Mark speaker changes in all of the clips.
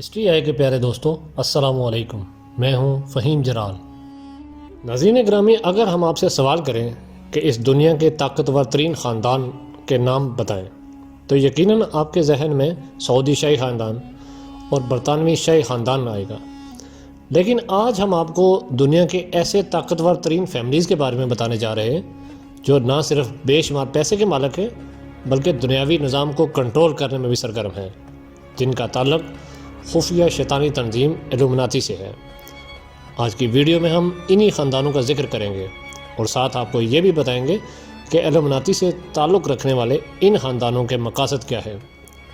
Speaker 1: History آئے کے پیارے دوستوں، السلام علیکم۔ میں ہوں فہیم جلال۔ ناظرین گرامی، اگر ہم آپ سے سوال کریں کہ اس دنیا کے طاقتور ترین خاندان کے نام بتائیں تو یقیناً آپ کے ذہن میں سعودی شاہی خاندان اور برطانوی شاہی خاندان آئے گا۔ لیکن آج ہم آپ کو دنیا کے ایسے طاقتور ترین فیملیز کے بارے میں بتانے جا رہے ہیں جو نہ صرف بے شمار پیسے کے مالک ہیں بلکہ دنیاوی نظام کو کنٹرول کرنے میں بھی سرگرم ہیں، جن کا تعلق خفیہ شیطانی تنظیم الومناتی سے ہے۔ آج کی ویڈیو میں ہم انہی خاندانوں کا ذکر کریں گے اور ساتھ آپ کو یہ بھی بتائیں گے کہ الومناتی سے تعلق رکھنے والے ان خاندانوں کے مقاصد کیا ہے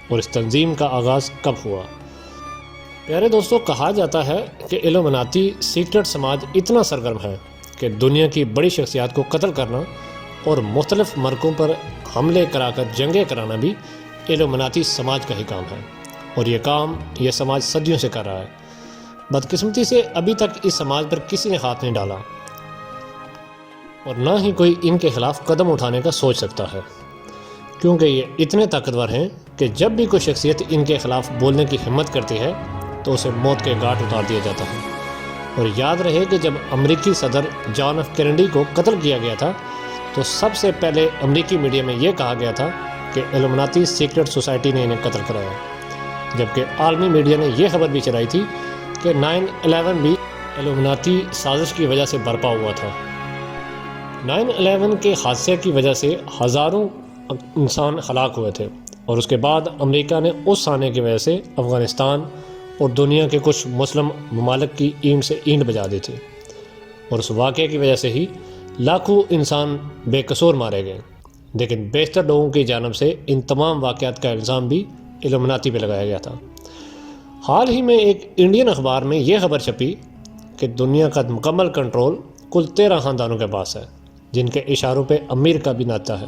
Speaker 1: اور اس تنظیم کا آغاز کب ہوا۔ پیارے دوستوں، کہا جاتا ہے کہ الومناتی سیکرٹ سماج اتنا سرگرم ہے کہ دنیا کی بڑی شخصیات کو قتل کرنا اور مختلف مرکوں پر حملے کرا کر جنگیں کرانا بھی الومناتی سماج کا ہی کام ہے، اور یہ سماج صدیوں سے کر رہا ہے۔ بدقسمتی سے ابھی تک اس سماج پر کسی نے ہاتھ نہیں ڈالا اور نہ ہی کوئی ان کے خلاف قدم اٹھانے کا سوچ سکتا ہے، کیونکہ یہ اتنے طاقتور ہیں کہ جب بھی کوئی شخصیت ان کے خلاف بولنے کی ہمت کرتی ہے تو اسے موت کے گھاٹ اتار دیا جاتا ہے۔ اور یاد رہے کہ جب امریکی صدر جان ایف کینیڈی کو قتل کیا گیا تھا تو سب سے پہلے امریکی میڈیا میں یہ کہا گیا تھا کہ الومناتی سیکرٹ سوسائٹی نے انہیں قتل کرایا، جبکہ عالمی میڈیا نے یہ خبر بھی چلائی تھی کہ 9/11 بھی الومناتی سازش کی وجہ سے برپا ہوا تھا۔ 9/11 کے حادثے کی وجہ سے ہزاروں انسان ہلاک ہوئے تھے، اور اس کے بعد امریکہ نے اس سانے کی وجہ سے افغانستان اور دنیا کے کچھ مسلم ممالک کی اینٹ سے اینٹ بجا دی تھی، اور اس واقعے کی وجہ سے ہی لاکھوں انسان بے قصور مارے گئے۔ لیکن بیشتر لوگوں کی جانب سے ان تمام واقعات کا الزام بھی الومناتی پہ لگایا گیا تھا۔ حال ہی میں ایک انڈین اخبار میں یہ خبر چھپی کہ دنیا کا مکمل کنٹرول کل 13 خاندانوں کے پاس ہے، جن کے اشاروں پہ امیر کا بھی ناچتا ہے۔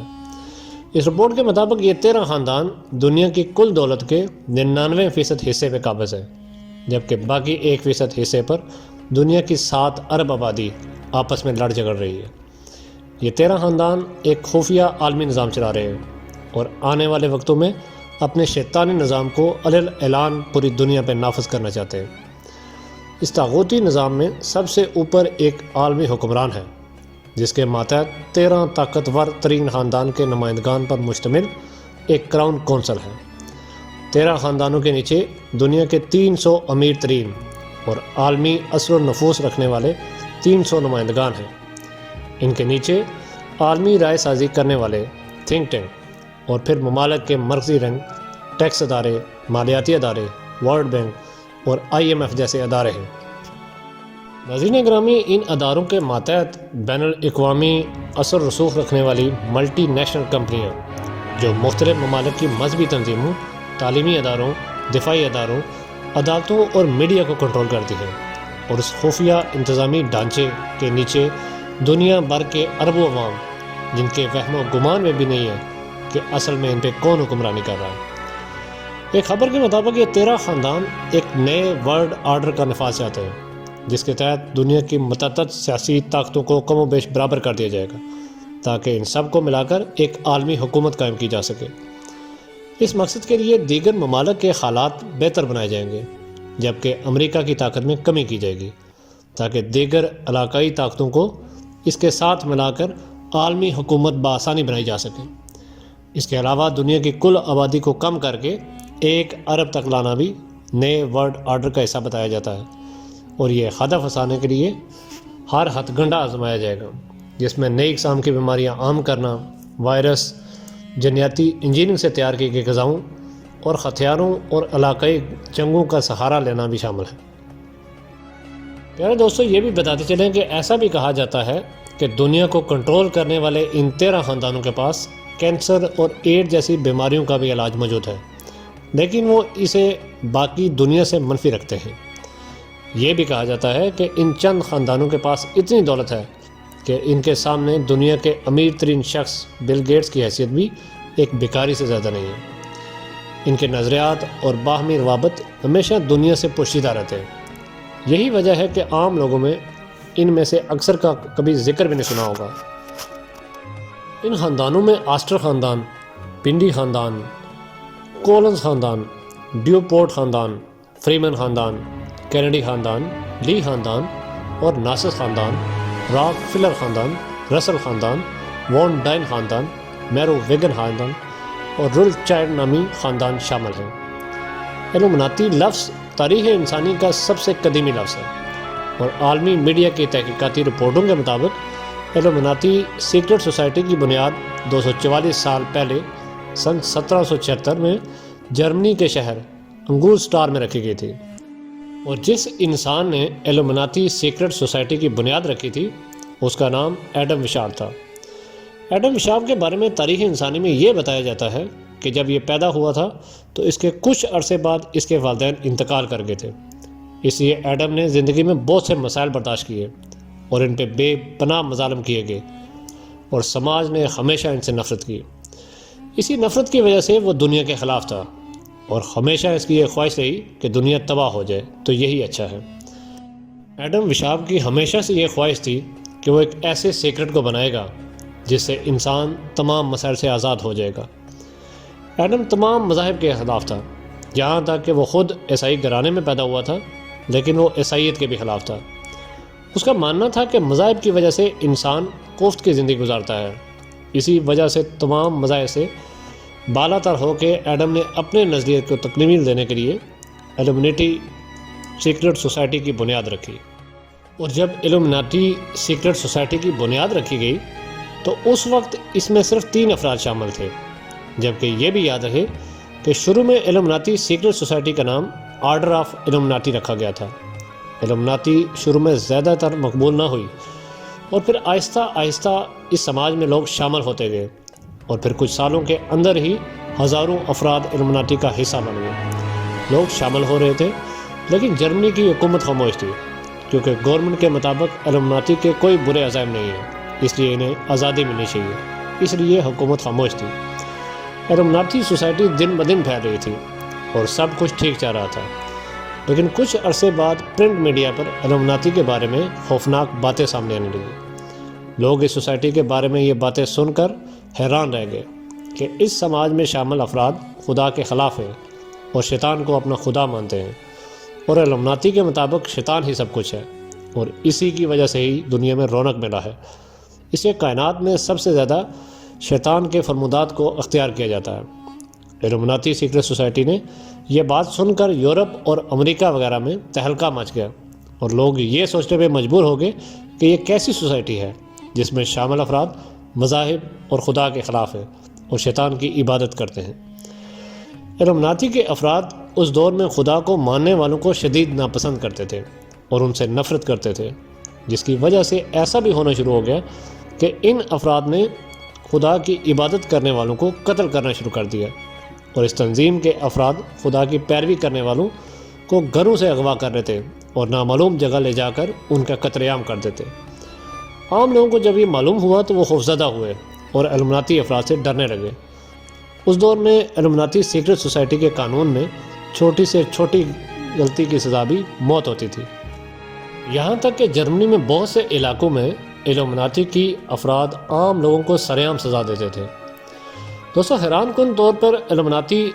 Speaker 1: اس رپورٹ کے مطابق یہ 13 خاندان دنیا کی کل دولت کے 99% حصے پہ قابض ہیں، جبکہ باقی 1% حصے پر دنیا کی 7 ارب آبادی آپس میں لڑ جھگڑ رہی ہے۔ یہ 13 خاندان ایک خفیہ عالمی نظام چلا رہے ہیں اور آنے والے وقتوں میں اپنے شیطانی نظام کو علیل اعلان پوری دنیا پہ نافذ کرنا چاہتے ہیں۔ اس طاغوتی نظام میں سب سے اوپر ایک عالمی حکمران ہے، جس کے ماتحت 13 طاقتور ترین خاندان کے نمائندگان پر مشتمل ایک کراؤن کونسل ہے۔ 13 خاندانوں کے نیچے دنیا کے 300 امیر ترین اور عالمی اثر و نفوذ رکھنے والے 300 نمائندگان ہیں۔ ان کے نیچے عالمی رائے سازی کرنے والے تھنک ٹینک اور پھر ممالک کے مرکزی رنگ، ٹیکس ادارے، مالیاتی ادارے، ورلڈ بینک اور IMF جیسے ادارے ہیں۔ ناظرین گرامی، ان اداروں کے ماتحت بین الاقوامی اثر رسوخ رکھنے والی ملٹی نیشنل کمپنیاں جو مختلف ممالک کی مذہبی تنظیموں، تعلیمی اداروں، دفاعی اداروں، عدالتوں اور میڈیا کو کنٹرول کرتی ہیں، اور اس خفیہ انتظامی ڈھانچے کے نیچے دنیا بھر کے اربوں عوام، جن کے وہم و گمان میں بھی نہیں ہے کہ اصل میں ان پہ کون حکمرانی کر رہا ہے۔ ایک خبر کے مطابق یہ 13 خاندان ایک نئے ورلڈ آرڈر کا نفاذ چاہتے ہیں، جس کے تحت دنیا کی متعدد سیاسی طاقتوں کو کم و بیش برابر کر دیا جائے گا، تاکہ ان سب کو ملا کر ایک عالمی حکومت قائم کی جا سکے۔ اس مقصد کے لیے دیگر ممالک کے حالات بہتر بنائے جائیں گے، جبکہ امریکہ کی طاقت میں کمی کی جائے گی، تاکہ دیگر علاقائی طاقتوں کو اس کے ساتھ ملا کر عالمی حکومت بآسانی بنائی جا سکے۔ اس کے علاوہ دنیا کی کل آبادی کو کم کر کے 1 ارب تک لانا بھی نئے ورلڈ آرڈر کا حصہ بتایا جاتا ہے، اور یہ ہدف حاصل کے لیے ہر ہتھ گنڈا آزمایا جائے گا، جس میں نئی اقسام کی بیماریاں عام کرنا، وائرس، جنیاتی انجینئرنگ سے تیار کی گئی غذاؤں اور ہتھیاروں اور علاقائی جنگوں کا سہارا لینا بھی شامل ہے۔ پیارے دوستوں، یہ بھی بتاتے چلیں کہ ایسا بھی کہا جاتا ہے کہ دنیا کو کنٹرول کرنے والے ان 13 خاندانوں کے پاس کینسر اور ایڈ جیسی بیماریوں کا بھی علاج موجود ہے، لیکن وہ اسے باقی دنیا سے منفی رکھتے ہیں۔ یہ بھی کہا جاتا ہے کہ ان چند خاندانوں کے پاس اتنی دولت ہے کہ ان کے سامنے دنیا کے امیر ترین شخص بل گیٹس کی حیثیت بھی ایک بھکاری سے زیادہ نہیں ہے۔ ان کے نظریات اور باہمی روابط ہمیشہ دنیا سے پوشیدہ رہتے ہیں۔ یہی وجہ ہے کہ عام لوگوں میں ان میں سے اکثر کا کبھی ذکر بھی نہیں سنا ہوگا۔ ان خاندانوں میں آسٹر خاندان، پنڈی خاندان، کولنز خاندان، ڈیوپورٹ خاندان، فریمن خاندان، کینیڈی خاندان، لی خاندان اور ناصر خاندان، راک فلر خاندان، رسل خاندان، وان ڈائن خاندان، میرو ویگن خاندان اور رول چائلڈ نامی خاندان شامل ہیں۔ ایلومناتی لفظ تاریخ انسانی کا سب سے قدیمی لفظ ہے اور عالمی میڈیا کی تحقیقاتی رپورٹوں کے مطابق ایلومناتی سیکرٹ سوسائٹی کی بنیاد 244 سال پہلے سن 1776 میں جرمنی کے شہر انگولسٹار میں رکھی گئی تھی، اور جس انسان نے ایلومناتی سیکرٹ سوسائٹی کی بنیاد رکھی تھی اس کا نام ایڈم وشار تھا۔ ایڈم وشار کے بارے میں تاریخ انسانی میں یہ بتایا جاتا ہے کہ جب یہ پیدا ہوا تھا تو اس کے کچھ عرصے بعد اس کے والدین انتقال کر گئے تھے، اس لیے ایڈم نے زندگی میں بہت سے مسائل برداشت کیے اور ان پہ بے پناہ مظالم کیے گئے، اور سماج نے ہمیشہ ان سے نفرت کی۔ اسی نفرت کی وجہ سے وہ دنیا کے خلاف تھا اور ہمیشہ اس کی یہ خواہش رہی کہ دنیا تباہ ہو جائے تو یہی اچھا ہے۔ ایڈم وشاب کی ہمیشہ سے یہ خواہش تھی کہ وہ ایک ایسے سیکرٹ کو بنائے گا جس سے انسان تمام مسائل سے آزاد ہو جائے گا۔ ایڈم تمام مذاہب کے خلاف تھا، یہاں تک کہ وہ خود عیسائی گھرانے میں پیدا ہوا تھا، لیکن وہ عیسائیت کے بھی خلاف تھا۔ اس کا ماننا تھا کہ مذاہب کی وجہ سے انسان کوفت کی زندگی گزارتا ہے۔ اسی وجہ سے تمام مذاہب سے بالا تر ہو کے ایڈم نے اپنے نظریے کو تکمیل دینے کے لیے ایلومناٹی سیکرٹ سوسائٹی کی بنیاد رکھی، اور جب ایلومناٹی سیکرٹ سوسائٹی کی بنیاد رکھی گئی تو اس وقت اس میں صرف 3 افراد شامل تھے، جبکہ یہ بھی یاد رہے کہ شروع میں ایلومناٹی سیکرٹ سوسائٹی کا نام آرڈر آف ایلومناٹی رکھا گیا تھا۔ ایلومناٹی شروع میں زیادہ تر مقبول نہ ہوئی، اور پھر آہستہ آہستہ اس سماج میں لوگ شامل ہوتے گئے، اور پھر کچھ سالوں کے اندر ہی ہزاروں افراد ایلومناٹی کا حصہ بن گئے۔ لوگ شامل ہو رہے تھے، لیکن جرمنی کی حکومت خاموش تھی، کیونکہ گورنمنٹ کے مطابق ایلومناٹی کے کوئی برے عزائم نہیں ہیں، اس لیے انہیں آزادی ملنی چاہیے، اس لیے حکومت خاموش تھی۔ ایلومناٹی سوسائٹی دن بدن پھیل رہی تھی اور سب کچھ ٹھیک چل رہا تھا، لیکن کچھ عرصے بعد پرنٹ میڈیا پر ایلومناٹی کے بارے میں خوفناک باتیں سامنے آنے لگیں۔ لوگ اس سوسائٹی کے بارے میں یہ باتیں سن کر حیران رہ گئے کہ اس سماج میں شامل افراد خدا کے خلاف ہیں اور شیطان کو اپنا خدا مانتے ہیں، اور ایلومناٹی کے مطابق شیطان ہی سب کچھ ہے، اور اسی کی وجہ سے ہی دنیا میں رونق ملا ہے۔ اس لیے کائنات میں سب سے زیادہ شیطان کے فرمودات کو اختیار کیا جاتا ہے۔ ایلومناٹی سیکرٹ سوسائٹی نے یہ بات سن کر یورپ اور امریکہ وغیرہ میں تہلکہ مچ گیا، اور لوگ یہ سوچنے پہ مجبور ہو گئے کہ یہ کیسی سوسائٹی ہے جس میں شامل افراد مذاہب اور خدا کے خلاف ہیں اور شیطان کی عبادت کرتے ہیں۔ ایلومناٹی کے افراد اس دور میں خدا کو ماننے والوں کو شدید ناپسند کرتے تھے اور ان سے نفرت کرتے تھے، جس کی وجہ سے ایسا بھی ہونا شروع ہو گیا کہ ان افراد نے خدا کی عبادت کرنے والوں کو قتل کرنا شروع کر دیا، اور اس تنظیم کے افراد خدا کی پیروی کرنے والوں کو گھروں سے اغوا کر رہے تھے اور نامعلوم جگہ لے جا کر ان کا قتل عام کر دیتے۔ عام لوگوں کو جب یہ معلوم ہوا تو وہ خوفزدہ ہوئے اور ایلومناٹی افراد سے ڈرنے لگے۔ اس دور میں ایلومناٹی سیکرٹ سوسائٹی کے قانون میں چھوٹی سے چھوٹی غلطی کی سزا بھی موت ہوتی تھی، یہاں تک کہ جرمنی میں بہت سے علاقوں میں ایلومناٹی کی افراد عام لوگوں کو سرعام سزا دیتے تھے۔ دوستو، حیران کن طور پر ایلومناٹی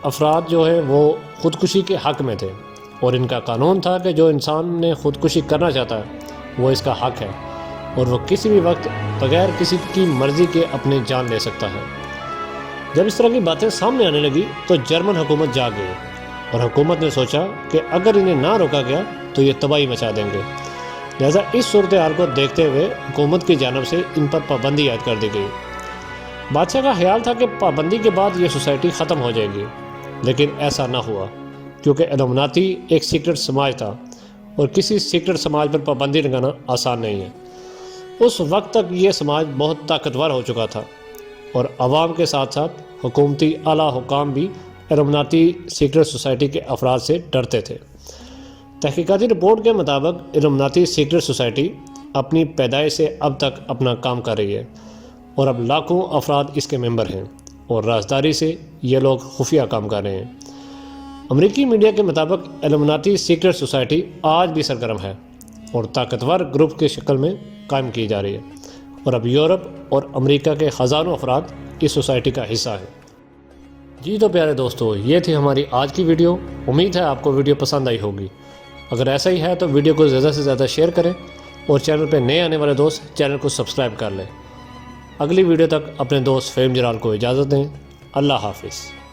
Speaker 1: افراد جو ہے وہ خودکشی کے حق میں تھے، اور ان کا قانون تھا کہ جو انسان نے خودکشی کرنا چاہتا ہے وہ اس کا حق ہے، اور وہ کسی بھی وقت بغیر کسی کی مرضی کے اپنی جان لے سکتا ہے۔ جب اس طرح کی باتیں سامنے آنے لگی تو جرمن حکومت جاگ گئی، اور حکومت نے سوچا کہ اگر انہیں نہ روکا گیا تو یہ تباہی مچا دیں گے، لہذا اس صورتحال کو دیکھتے ہوئے حکومت کی جانب سے ان پر پابندی عائد کر دی گئی۔ بادشاہ کا خیال تھا کہ پابندی کے بعد یہ سوسائٹی ختم ہو جائے گی، لیکن ایسا نہ ہوا، کیونکہ ایلومناٹی ایک سیکرٹ سماج تھا، اور کسی سیکرٹ سماج پر پابندی لگانا آسان نہیں ہے۔ اس وقت تک یہ سماج بہت طاقتور ہو چکا تھا، اور عوام کے ساتھ ساتھ حکومتی اعلیٰ حکام بھی ایلومناٹی سیکرٹ سوسائٹی کے افراد سے ڈرتے تھے۔ تحقیقاتی رپورٹ کے مطابق ایلومناٹی سیکرٹ سوسائٹی اپنی پیدائش سے اب تک اپنا کام کر رہی ہے، اور اب لاکھوں افراد اس کے ممبر ہیں، اور رازداری سے یہ لوگ خفیہ کام کر رہے ہیں۔ امریکی میڈیا کے مطابق ایلومناٹی سیکرٹ سوسائٹی آج بھی سرگرم ہے اور طاقتور گروپ کی شکل میں قائم کی جا رہی ہے، اور اب یورپ اور امریکہ کے ہزاروں افراد اس سوسائٹی کا حصہ ہیں۔ جی تو پیارے دوستو، یہ تھی ہماری آج کی ویڈیو۔ امید ہے آپ کو ویڈیو پسند آئی ہوگی۔ اگر ایسا ہی ہے تو ویڈیو کو زیادہ سے زیادہ شیئر کریں اور چینل پہ نئے آنے والے دوست چینل کو سبسکرائب کر لیں۔ اگلی ویڈیو تک اپنے دوست فہیم جلال کو اجازت دیں۔ اللہ حافظ۔